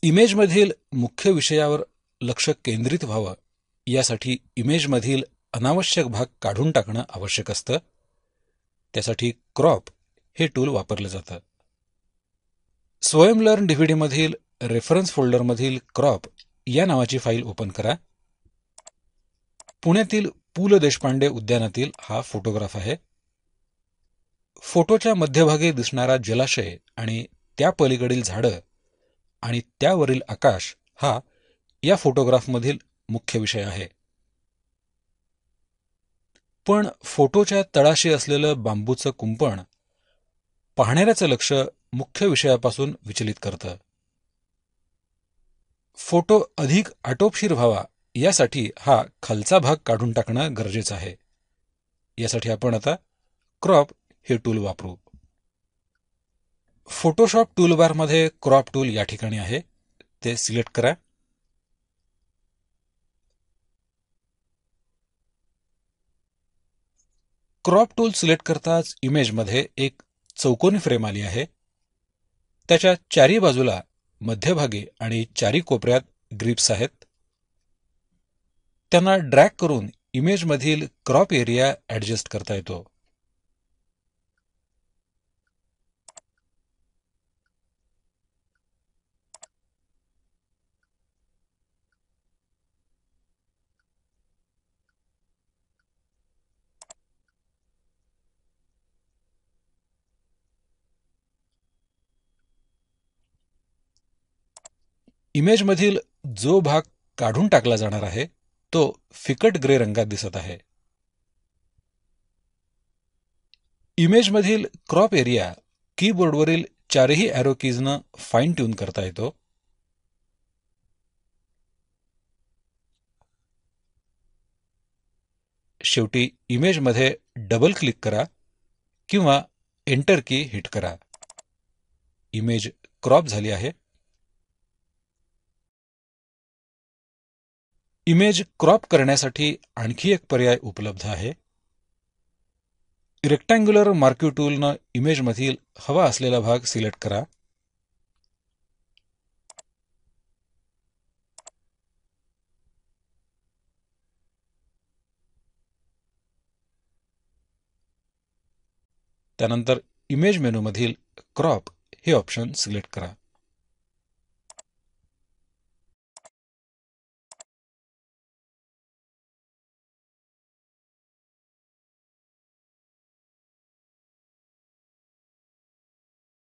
इमेजमधील मुख्य विषयावर लक्ष केंद्रित व्हावं यासाठी इमेजमधील अनावश्यक भाग काढून टाकणं आवश्यक असतं. त्यासाठी क्रॉप हे टूल वापरलं जातं. स्वयंलर्न डीव्हीडीमधील रेफरन्स फोल्डरमधील क्रॉप या नावाची फाईल ओपन करा. पुण्यातील पु ल देशपांडे उद्यानातील हा फोटोग्राफ आहे. फोटोच्या मध्यभागी दिसणारा जलाशय आणि त्या पलीकडील झाडं आणि त्यावरील आकाश हा या फोटोग्राफमधील मुख्य विषय आहे. पण फोटोच्या तळाशी असलेलं बांबूचं कुंपण पाहणाऱ्याचं लक्ष मुख्य विषयापासून विचलित करतं. फोटो अधिक आटोपशीर व्हावा यासाठी हा खालचा भाग काढून टाकणं गरजेचं आहे. यासाठी आपण आता क्रॉप हे टूल वापरू. फोटोशॉप टूलबारमध्ये क्रॉप टूल या ठिकाणी आहे, ते सिलेक्ट करा. क्रॉप टूल सिलेक्ट करताच इमेजमध्ये एक चौकोनी फ्रेम आली आहे. त्याच्या चारी बाजूला मध्यभागी आणि चारी कोपऱ्यात ग्रिप्स आहेत. त्यांना ड्रॅग करून इमेजमधील क्रॉप एरिया ऍडजस्ट करता येतो. इमेजमधील जो भाग काढून टाकला जाणार आहे तो फिकट ग्रे रंगात दिसत आहे. इमेजमधील क्रॉप एरिया कीबोर्डवरील चारही ॲरो कीजनं फाईन ट्यून करता येतो. शेवटी इमेजमध्ये डबल क्लिक करा किंवा एंटर की हिट करा. इमेज क्रॉप झाली आहे. इमेज क्रॉप करण्यासाठी आणखी एक पर्याय उपलब्ध आहे. रेक्टँग्युलर मार्क्यू टूलनं इमेजमधील हवा असलेला भाग सिलेक्ट करा. त्यानंतर इमेज मेनूमधील क्रॉप हे ऑप्शन सिलेक्ट करा.